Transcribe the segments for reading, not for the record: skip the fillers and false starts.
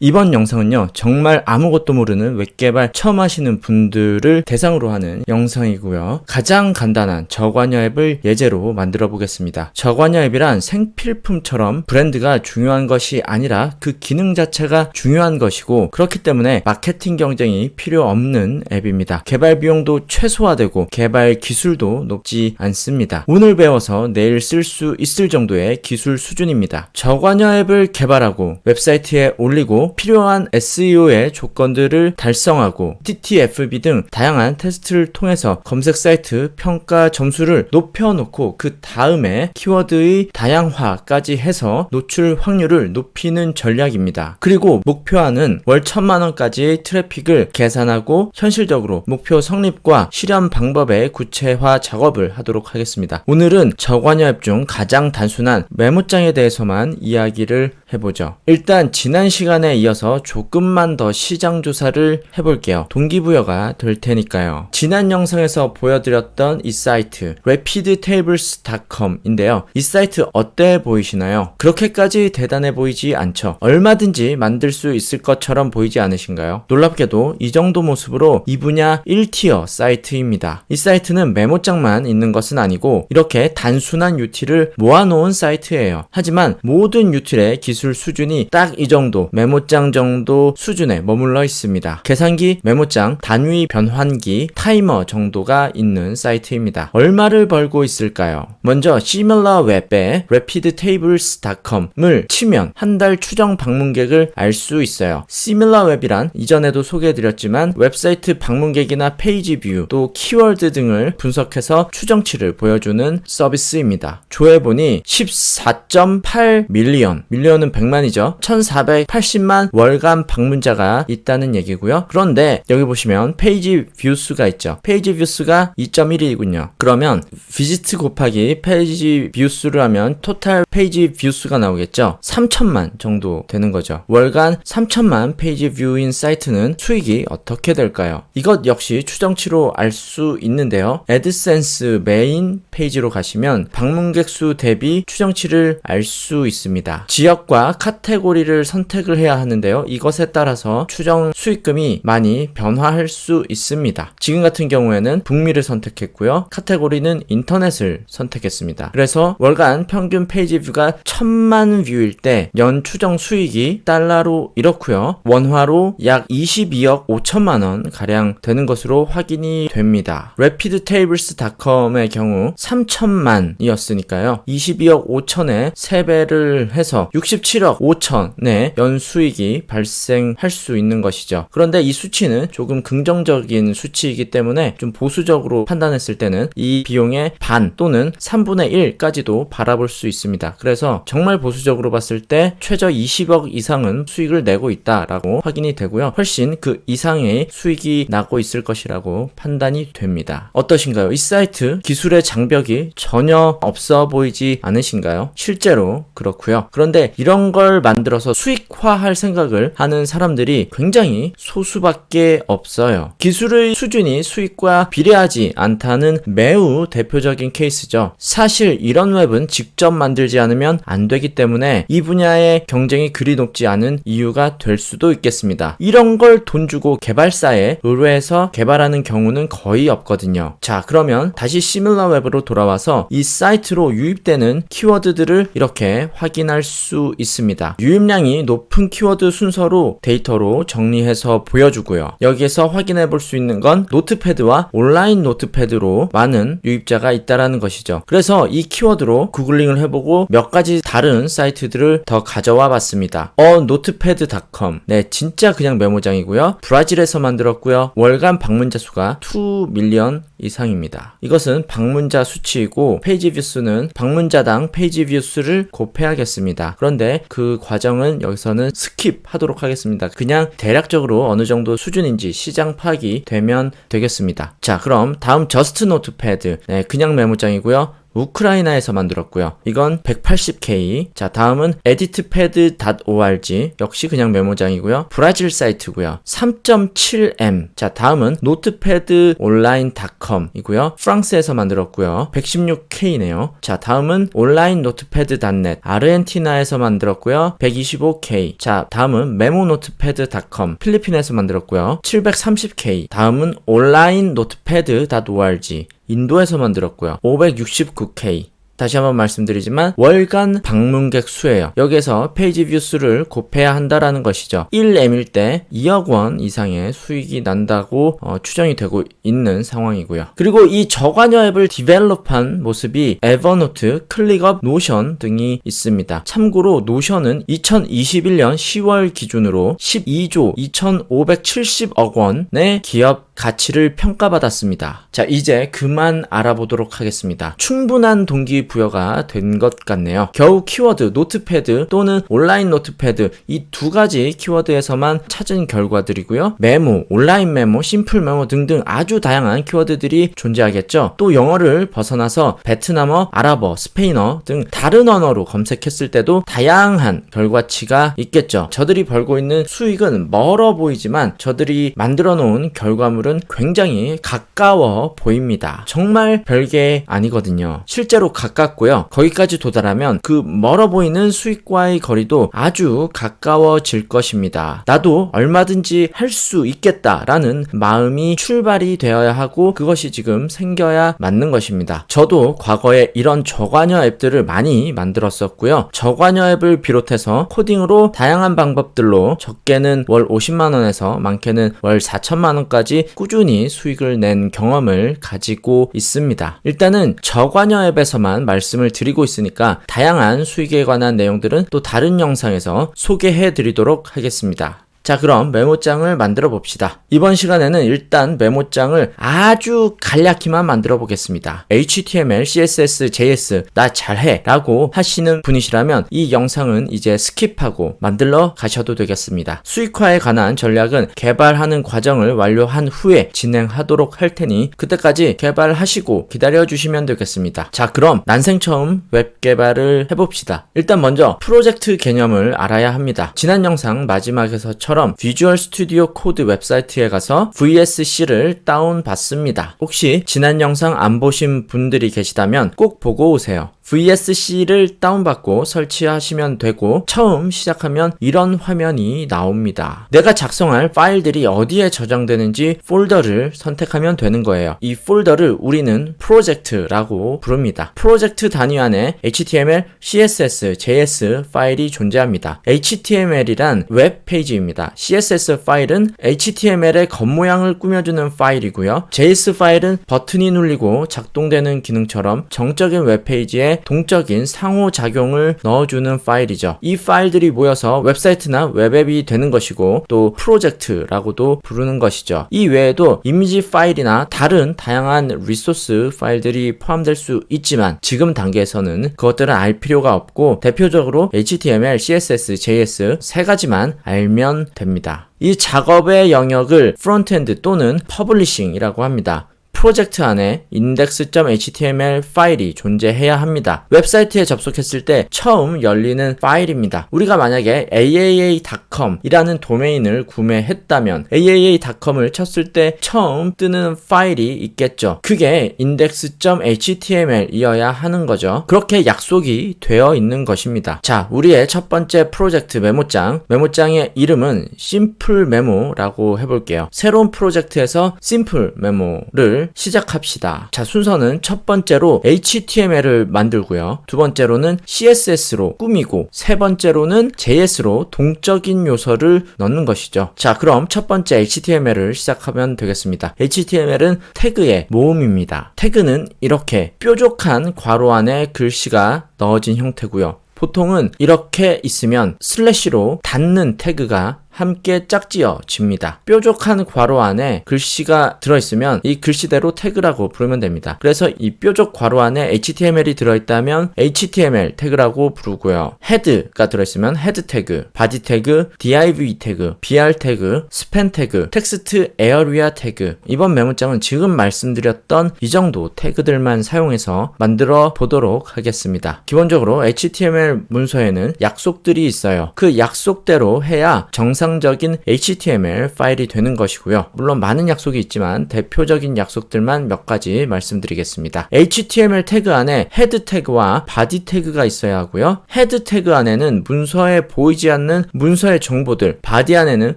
이번 영상은요, 정말 아무것도 모르는 웹개발 처음 하시는 분들을 대상으로 하는 영상이고요. 가장 간단한 저관여 앱을 예제로 만들어 보겠습니다. 저관여 앱이란 생필품처럼 브랜드가 중요한 것이 아니라 그 기능 자체가 중요한 것이고, 그렇기 때문에 마케팅 경쟁이 필요 없는 앱입니다. 개발 비용도 최소화되고 개발 기술도 높지 않습니다. 오늘 배워서 내일 쓸 수 있을 정도의 기술 수준입니다. 저관여 앱을 개발하고 웹사이트에 올리고 필요한 SEO의 조건들을 달성하고 TTFB 등 다양한 테스트를 통해서 검색 사이트 평가 점수를 높여놓고 그 다음에 키워드의 다양화까지 해서 노출 확률을 높이는 전략입니다. 그리고 목표하는 월 1000만원까지의 트래픽을 계산하고 현실적으로 목표 성립과 실현 방법의 구체화 작업을 하도록 하겠습니다. 오늘은 저관여 앱 중 가장 단순한 메모장에 대해서만 이야기를 해보죠. 일단 지난 시간에 이어서 조금만 더 시장 조사를 해볼게요. 동기부여가 될 테니까요. 지난 영상에서 보여드렸던 이 사이트 rapidtables.com인데요. 이 사이트 어때 보이시나요? 그렇게까지 대단해 보이지 않죠? 얼마든지 만들 수 있을 것처럼 보이지 않으신가요? 놀랍게도 이 정도 모습으로 이 분야 1티어 사이트입니다. 이 사이트는 메모장만 있는 것은 아니고 이렇게 단순한 UT를 모아놓은 사이트예요. 하지만 모든 UT의 기술 수준이 딱 이 정도, 메모장 정도 수준에 머물러 있습니다. 계산기, 메모장, 단위 변환기, 타이머 정도가 있는 사이트입니다. 얼마를 벌고 있을까요? 먼저 SimilarWeb의 rapidtables.com을 치면 한 달 추정 방문객을 알 수 있어요. SimilarWeb이란 이전에도 소개해드렸지만 웹사이트 방문객이나 페이지 뷰, 또 키워드 등을 분석해서 추정치를 보여주는 서비스입니다. 조회본이 14.8 밀리언은 100만이죠. 1480만 월간 방문자가 있다는 얘기고요. 그런데 여기 보시면 페이지 뷰수가 있죠. 페이지 뷰수가 2.1이군요. 그러면 비지트 곱하기 페이지 뷰수를 하면 토탈 페이지 뷰수가 나오겠죠. 3천만 정도 되는 거죠. 월간 3천만 페이지 뷰인 사이트는 수익이 어떻게 될까요? 이것 역시 추정치로 알 수 있는데요. 애드센스 메인 페이지로 가시면 방문객 수 대비 추정치를 알 수 있습니다. 지역과 카테고리를 선택을 해야 하는데요. 이것에 따라서 추정 수익금이 많이 변화할 수 있습니다. 지금 같은 경우에는 북미를 선택했고요. 카테고리는 인터넷을 선택했습니다. 그래서 월간 평균 페이지 뷰가 1000만 뷰일 때 연 추정 수익이 달러로 이렇고요. 원화로 약 22억 5천만 원 가량 되는 것으로 확인이 됩니다. rapidtables.com의 경우 3천만이었으니까요. 22억 5천에 3배를 해서 67억 5천의 연수익이 발생할 수 있는 것이죠. 그런데 이 수치는 조금 긍정적인 수치이기 때문에 좀 보수적으로 판단했을 때는 이 비용의 반 또는 3분의 1까지도 바라볼 수 있습니다. 그래서 정말 보수적으로 봤을 때 최저 20억 이상은 수익을 내고 있다라고 확인이 되고요. 훨씬 그 이상의 수익이 나고 있을 것이라고 판단이 됩니다. 어떠신가요? 이 사이트 기술의 장벽이 전혀 없어 보이지 않으신가요? 실제로 그렇고요. 그런데 이런 걸 만들어서 수익화할 생각을 하는 사람들이 굉장히 소수밖에 없어요. 기술의 수준이 수익과 비례하지 않다는 매우 대표적인 케이스죠. 사실 이런 웹은 직접 만들지 않으면 안 되기 때문에 이 분야의 경쟁이 그리 높지 않은 이유가 될 수도 있겠습니다. 이런 걸 돈 주고 개발사에 의뢰해서 개발하는 경우는 거의 없거든요. 자, 그러면 다시 시밀러웹으로 돌아와서 이 사이트로 유입되는 키워드들을 이렇게 확인할 수 있습니다. 유입량이 높은 키워드 순서로 데이터로 정리해서 보여주고요. 여기에서 확인해 볼 수 있는 건 노트패드와 온라인 노트패드로 많은 유입자가 있다라는 것이죠. 그래서 이 키워드로 구글링을 해보고 몇 가지 다른 사이트들을 더 가져와 봤습니다. notepad.com. 네, 진짜 그냥 메모장이고요. 브라질에서 만들었고요. 월간 방문자 수가 2 밀리언 이상입니다. 이것은 방문자 수치이고 페이지 뷰 수는 방문자당 페이지 뷰 수를 곱해야겠습니다. 그런데 그 과정은 여기서는 스킵하도록 하겠습니다. 그냥 대략적으로 어느 정도 수준인지 시장 파악이 되면 되겠습니다. 자, 그럼 다음 저스트 노트패드. 네, 그냥 메모장이고요. 우크라이나에서 만들었고요. 이건 180K. 자, 다음은 editpad.org. 역시 그냥 메모장이고요. 브라질 사이트고요. 3.7M. 자, 다음은 notepadonline.com 이고요. 프랑스에서 만들었고요. 116K네요. 자, 다음은 onlinenotepad.net. 아르헨티나에서 만들었고요. 125K. 자, 다음은 memonotepad.com. 필리핀에서 만들었고요. 730K. 다음은 onlinenotepad.org. 인도에서 만들었고요. 569K. 다시 한번 말씀드리지만 월간 방문객 수예요. 여기에서 페이지 뷰 수를 곱해야 한다라는 것이죠. 1M일 때 2억 원 이상의 수익이 난다고 추정이 되고 있는 상황이고요. 그리고 이 저관여 앱을 디벨롭한 모습이 에버노트, 클릭업, 노션 등이 있습니다. 참고로 노션은 2021년 10월 기준으로 12조 2,570억 원의 기업 가치를 평가받았습니다. 자, 이제 그만 알아보도록 하겠습니다. 충분한 동기부여가 된 것 같네요. 겨우 키워드, 노트패드 또는 온라인 노트패드 이 두 가지 키워드에서만 찾은 결과들이고요. 메모, 온라인 메모, 심플 메모 등등 아주 다양한 키워드들이 존재하겠죠. 또 영어를 벗어나서 베트남어, 아랍어, 스페인어 등 다른 언어로 검색했을 때도 다양한 결과치가 있겠죠. 저들이 벌고 있는 수익은 멀어 보이지만 저들이 만들어 놓은 결과물은 굉장히 가까워 보입니다. 정말 별게 아니거든요. 실제로 가깝고요. 거기까지 도달하면 그 멀어 보이는 수익과의 거리도 아주 가까워질 것입니다. 나도 얼마든지 할 수 있겠다라는 마음이 출발이 되어야 하고 그것이 지금 생겨야 맞는 것입니다. 저도 과거에 이런 저관여 앱들을 많이 만들었었고요. 저관여 앱을 비롯해서 코딩으로 다양한 방법들로 적게는 월 50만 원에서 많게는 월 4천만 원까지 꾸준히 수익을 낸 경험을 가지고 있습니다. 일단은 저관여 앱에서만 말씀을 드리고 있으니까 다양한 수익에 관한 내용들은 또 다른 영상에서 소개해 드리도록 하겠습니다. 자, 그럼 메모장을 만들어 봅시다. 이번 시간에는 일단 메모장을 아주 간략히만 만들어 보겠습니다. HTML, CSS, JS 나 잘해 라고 하시는 분이시라면 이 영상은 이제 스킵하고 만들러 가셔도 되겠습니다. 수익화에 관한 전략은 개발하는 과정을 완료한 후에 진행하도록 할 테니 그때까지 개발하시고 기다려 주시면 되겠습니다. 자, 그럼 난생 처음 웹 개발을 해봅시다. 일단 먼저 프로젝트 개념을 알아야 합니다. 지난 영상 마지막에서처럼 비주얼 스튜디오 코드 웹사이트에 가서 VSC를 다운받습니다. 혹시 지난 영상 안 보신 분들이 계시다면 꼭 보고 오세요. VSC를 다운받고 설치하시면 되고 처음 시작하면 이런 화면이 나옵니다. 내가 작성할 파일들이 어디에 저장되는지 폴더를 선택하면 되는 거예요. 이 폴더를 우리는 프로젝트라고 부릅니다. 프로젝트 단위 안에 HTML, CSS, JS 파일이 존재합니다. HTML이란 웹페이지입니다. CSS 파일은 HTML의 겉모양을 꾸며주는 파일이고요. JS 파일은 버튼이 눌리고 작동되는 기능처럼 정적인 웹페이지에 동적인 상호작용을 넣어주는 파일이죠. 이 파일들이 모여서 웹사이트나 웹앱이 되는 것이고 또 프로젝트라고도 부르는 것이죠. 이 외에도 이미지 파일이나 다른 다양한 리소스 파일들이 포함될 수 있지만 지금 단계에서는 그것들은 알 필요가 없고 대표적으로 HTML, CSS, JS 세 가지만 알면 됩니다. 이 작업의 영역을 프론트엔드 또는 퍼블리싱이라고 합니다. 프로젝트 안에 index.html 파일이 존재해야 합니다. 웹사이트에 접속했을 때 처음 열리는 파일입니다. 우리가 만약에 aaa.com 이라는 도메인을 구매했다면 aaa.com을 쳤을 때 처음 뜨는 파일이 있겠죠. 그게 index.html 이어야 하는 거죠. 그렇게 약속이 되어 있는 것입니다. 자, 우리의 첫 번째 프로젝트 메모장의 이름은 심플 메모라고 해볼게요. 새로운 프로젝트에서 심플 메모를 시작합시다. 자, 순서는 첫 번째로 HTML을 만들고요. 두 번째로는 CSS로 꾸미고 세 번째로는 JS로 동적인 요소를 넣는 것이죠. 자, 그럼 첫 번째 HTML을 시작하면 되겠습니다. HTML은 태그의 모음입니다. 태그는 이렇게 뾰족한 괄호 안에 글씨가 넣어진 형태고요. 보통은 이렇게 있으면 슬래시로 닫는 태그가 함께 짝지어집니다. 뾰족한 괄호 안에 글씨가 들어있으면 이 글씨대로 태그라고 부르면 됩니다. 그래서 이 뾰족 괄호 안에 HTML이 들어있다면 HTML 태그라고 부르고요. 헤드가 들어있으면 헤드 태그, 바디 태그, div 태그, br 태그, 스팬 태그, 텍스트 에어리아 태그. 이번 메모장은 지금 말씀드렸던 이 정도 태그들만 사용해서 만들어 보도록 하겠습니다. 기본적으로 HTML 문서에는 약속들이 있어요. 그 약속대로 해야 정상적인 HTML 파일이 되는 것이고요. 물론 많은 약속이 있지만 대표적인 약속들만 몇 가지 말씀드리겠습니다. HTML 태그 안에 헤드 태그와 바디 태그가 있어야 하고요. 헤드 태그 안에는 문서에 보이지 않는 문서의 정보들, 바디 안에는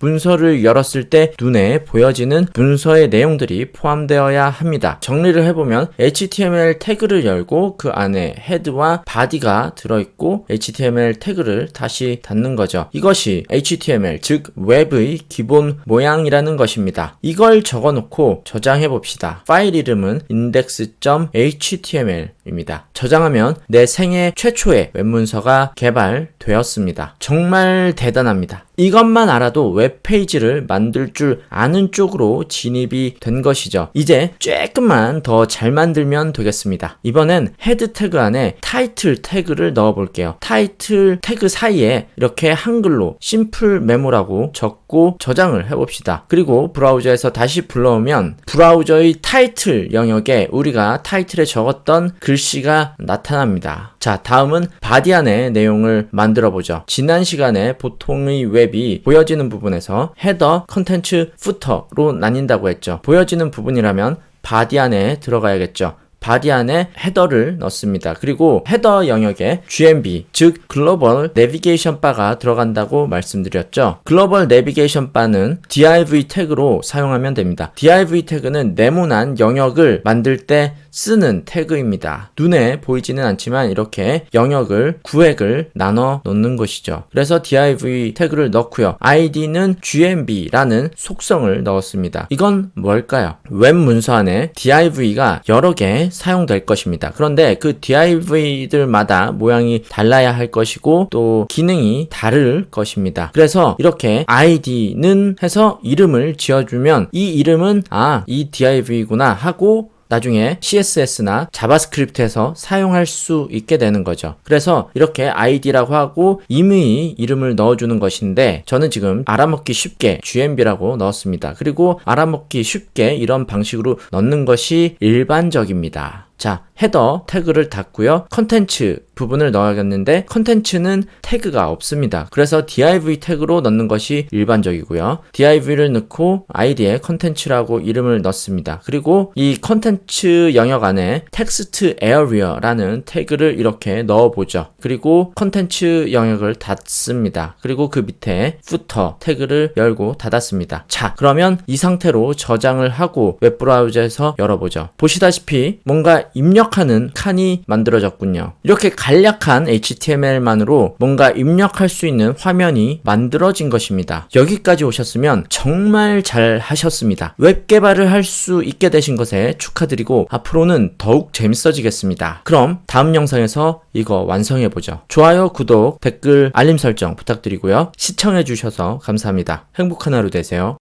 문서를 열었을 때 눈에 보여지는 문서의 내용들이 포함되어야 합니다. 정리를 해보면 HTML 태그를 열고 그 안에 헤드와 바디가 들어있고 HTML 태그를 다시 닫는 거죠. 이것이 HTML, 즉 웹의 기본 모양이라는 것입니다. 이걸 적어놓고 저장해봅시다. 파일 이름은 index.html입니다. 저장하면 내 생애 최초의 웹문서가 개발되었습니다. 정말 대단합니다. 이것만 알아도 웹페이지를 만들 줄 아는 쪽으로 진입이 된 것이죠. 이제 조금만 더 잘 만들면 되겠습니다. 이번엔 헤드 태그 안에 타이틀 태그를 넣어볼게요. 타이틀 태그 사이에 이렇게 한글로 심플 메모라고 적고 저장을 해봅시다. 그리고 브라우저에서 다시 불러오면 브라우저의 타이틀 영역에 우리가 타이틀에 적었던 글씨가 나타납니다. 자, 다음은 바디 안에 내용을 만들어보죠. 지난 시간에 보통의 웹이 보여지는 부분에서 헤더, 컨텐츠, 부터로 나뉜다고 했죠. 보여지는 부분이라면 바디 안에 들어가야겠죠. 바디 안에 헤더를 넣습니다. 그리고 헤더 영역에 GNB, 즉 글로벌 내비게이션 바가 들어간다고 말씀드렸죠. 글로벌 내비게이션 바는 div 태그로 사용하면 됩니다. div 태그는 네모난 영역을 만들 때 쓰는 태그입니다. 눈에 보이지는 않지만 이렇게 영역을 구획을 나눠 놓는 것이죠. 그래서 div 태그를 넣고요. id는 GNB라는 속성을 넣었습니다. 이건 뭘까요? 웹 문서 안에 div가 여러 개 사용될 것입니다. 그런데 그 div들마다 모양이 달라야 할 것이고 또 기능이 다를 것입니다. 그래서 이렇게 id는 해서 이름을 지어주면 이 이름은 이 div구나 하고 나중에 CSS나 자바스크립트에서 사용할 수 있게 되는 거죠. 그래서 이렇게 id라고 하고 임의 이름을 넣어주는 것인데 저는 지금 알아먹기 쉽게 GNB라고 넣었습니다. 그리고 알아먹기 쉽게 이런 방식으로 넣는 것이 일반적입니다. 자, 헤더 태그를 닫고요. 컨텐츠 부분을 넣어야겠는데 컨텐츠는 태그가 없습니다. 그래서 div 태그로 넣는 것이 일반적이고요. div를 넣고 id에 컨텐츠라고 이름을 넣습니다. 그리고 이 컨텐츠 영역 안에 텍스트 에어리어라는 태그를 이렇게 넣어보죠. 그리고 컨텐츠 영역을 닫습니다. 그리고 그 밑에 footer 태그를 열고 닫았습니다. 자, 그러면 이 상태로 저장을 하고 웹브라우저에서 열어보죠. 보시다시피 뭔가 입력하는 칸이 만들어졌군요. 이렇게 간략한 HTML만으로 뭔가 입력할 수 있는 화면이 만들어진 것입니다. 여기까지 오셨으면 정말 잘 하셨습니다. 웹 개발을 할 수 있게 되신 것에 축하드리고 앞으로는 더욱 재밌어지겠습니다. 그럼 다음 영상에서 이거 완성해보죠. 좋아요, 구독, 댓글, 알림 설정 부탁드리고요. 시청해주셔서 감사합니다. 행복한 하루 되세요.